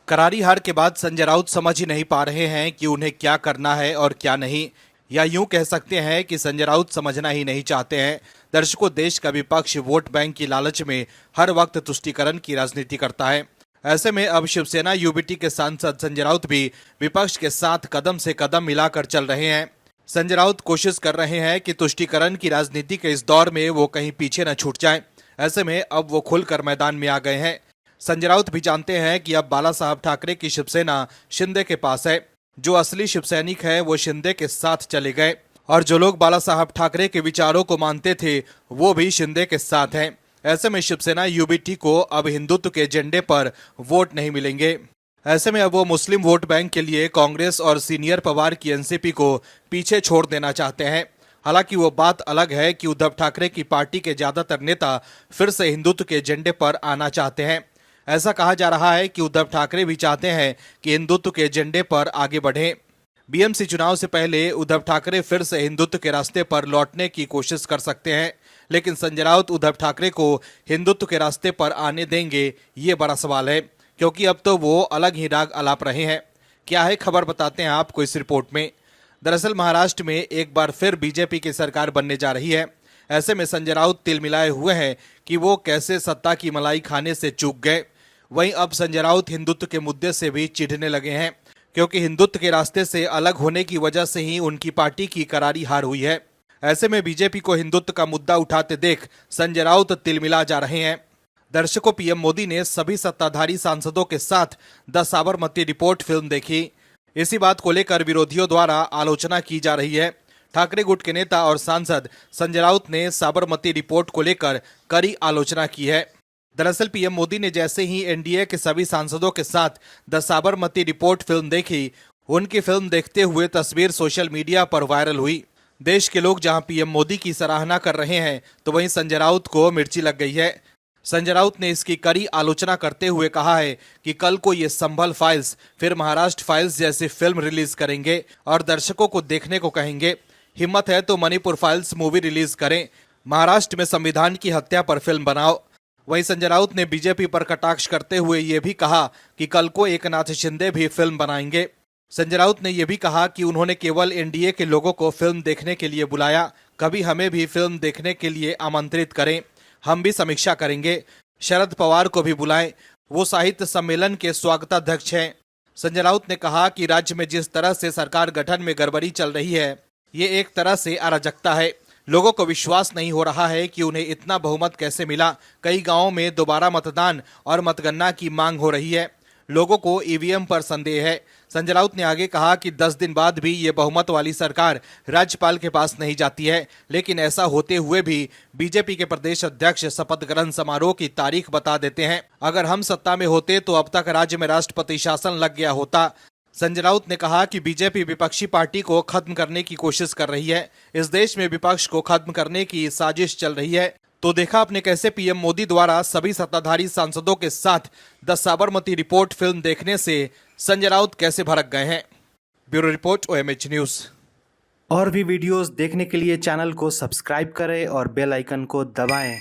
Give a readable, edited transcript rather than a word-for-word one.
करारी हार के बाद संजय राउत समझ ही नहीं पा रहे हैं कि उन्हें क्या करना है और क्या नहीं, या यूं कह सकते हैं कि संजय राउत समझना ही नहीं चाहते हैं। दर्शकों, देश का विपक्ष वोट बैंक की लालच में हर वक्त तुष्टीकरण की राजनीति करता है। ऐसे में अब शिवसेना यूबीटी के सांसद संजय राउत भी विपक्ष के साथ कदम से कदम मिलाकर चल रहे हैं। संजय राउत कोशिश कर रहे हैं कि तुष्टीकरण की राजनीति के इस दौर में वो कहीं पीछे न छूट जाएं। ऐसे में अब वो खुलकर मैदान में आ गए हैं। संजय राउत भी जानते हैं कि अब बाला साहब ठाकरे की शिवसेना शिंदे के पास है। जो असली शिव सैनिक है वो शिंदे के साथ चले गए, और जो लोग बाला साहब ठाकरे के विचारों को मानते थे वो भी शिंदे के साथ हैं। ऐसे में शिवसेना यूबीटी को अब हिंदुत्व के एजेंडे पर वोट नहीं मिलेंगे। ऐसे में अब वो मुस्लिम वोट बैंक के लिए कांग्रेस और सीनियर पवार की एनसीपी को पीछे छोड़ देना चाहते हैं। हालांकि वो बात अलग है कि उद्धव ठाकरे की पार्टी के ज्यादातर नेता फिर से हिंदुत्व के एजेंडे पर आना चाहते हैं। ऐसा कहा जा रहा है कि उद्धव ठाकरे भी चाहते हैं कि हिंदुत्व के एजेंडे पर आगे बढ़ें। बीएमसी चुनाव से पहले उद्धव ठाकरे फिर से हिंदुत्व के रास्ते पर लौटने की कोशिश कर सकते हैं, लेकिन संजय राउत उद्धव ठाकरे को हिंदुत्व के रास्ते पर आने देंगे, ये बड़ा सवाल है, क्योंकि अब तो वो अलग ही राग अलाप रहे हैं। क्या है खबर, बताते हैं आपको इस रिपोर्ट में। दरअसल महाराष्ट्र में एक बार फिर बीजेपी की सरकार बनने जा रही है। ऐसे में संजय राउत तिलमिलाए हुए हैं कि वो कैसे सत्ता की मलाई खाने से चूक गए। वहीं अब संजय राउत हिंदुत्व के मुद्दे से भी चिढ़ने लगे हैं, क्योंकि हिंदुत्व के रास्ते से अलग होने की वजह से ही उनकी पार्टी की करारी हार हुई है। ऐसे में बीजेपी को हिंदुत्व का मुद्दा उठाते देख संजय राउत तिलमिला जा रहे हैं। दर्शकों, पीएम मोदी ने सभी सत्ताधारी सांसदों के साथ द साबरमती रिपोर्ट फिल्म देखी। इसी बात को लेकर विरोधियों द्वारा आलोचना की जा रही है। ठाकरे गुट के नेता और सांसद संजय राउत ने साबरमती रिपोर्ट को लेकर कड़ी आलोचना की है। दरअसल पीएम मोदी ने जैसे ही एनडीए के सभी सांसदों के साथ द साबरमती रिपोर्ट फिल्म देखी, उनकी फिल्म देखते हुए तस्वीर सोशल मीडिया पर वायरल हुई। देश के लोग जहां पीएम मोदी की सराहना कर रहे हैं, तो वहीं संजय राउत को मिर्ची लग गई है। संजय राउत ने इसकी कड़ी आलोचना करते हुए कहा है कि कल को ये संभल फाइल्स फिर महाराष्ट्र फाइल्स जैसी फिल्म रिलीज करेंगे और दर्शकों को देखने को कहेंगे। हिम्मत है तो मणिपुर फाइल्स मूवी रिलीज करें, महाराष्ट्र में संविधान की हत्या पर फिल्म बनाओ। वहीं संजय राउत ने बीजेपी पर कटाक्ष करते हुए ये भी कहा कि कल को एकनाथ शिंदे भी फिल्म बनाएंगे। संजय राउत ने यह भी कहा कि उन्होंने केवल एनडीए के लोगों को फिल्म देखने के लिए बुलाया, कभी हमें भी फिल्म देखने के लिए आमंत्रित करें, हम भी समीक्षा करेंगे। शरद पवार को भी बुलाएं, वो साहित्य सम्मेलन के स्वागताध्यक्ष हैं। संजय राउत ने कहा कि राज्य में जिस तरह से सरकार गठन में गड़बड़ी चल रही है, ये एक तरह से अराजकता है। लोगों को विश्वास नहीं हो रहा है कि उन्हें इतना बहुमत कैसे मिला। कई गांवों में दोबारा मतदान और मतगणना की मांग हो रही है। लोगों को ईवीएम पर संदेह है। संजय राउत ने आगे कहा कि 10 दिन बाद भी ये बहुमत वाली सरकार राज्यपाल के पास नहीं जाती है, लेकिन ऐसा होते हुए भी बीजेपी के प्रदेश अध्यक्ष शपथ ग्रहण समारोह की तारीख बता देते हैं। अगर हम सत्ता में होते तो अब तक राज्य में राष्ट्रपति शासन लग गया होता। संजय राउत ने कहा कि बीजेपी विपक्षी पार्टी को खत्म करने की कोशिश कर रही है। इस देश में विपक्ष को खत्म करने की साजिश चल रही है। तो देखा आपने कैसे पीएम मोदी द्वारा सभी सत्ताधारी सांसदों के साथ द साबरमती रिपोर्ट फिल्म देखने से संजय राउत कैसे भड़क गए हैं। Bureau report, OMH news. और भी वीडियोस देखने के लिए चैनल को सब्सक्राइब करें और बेल आइकन को दबाएं।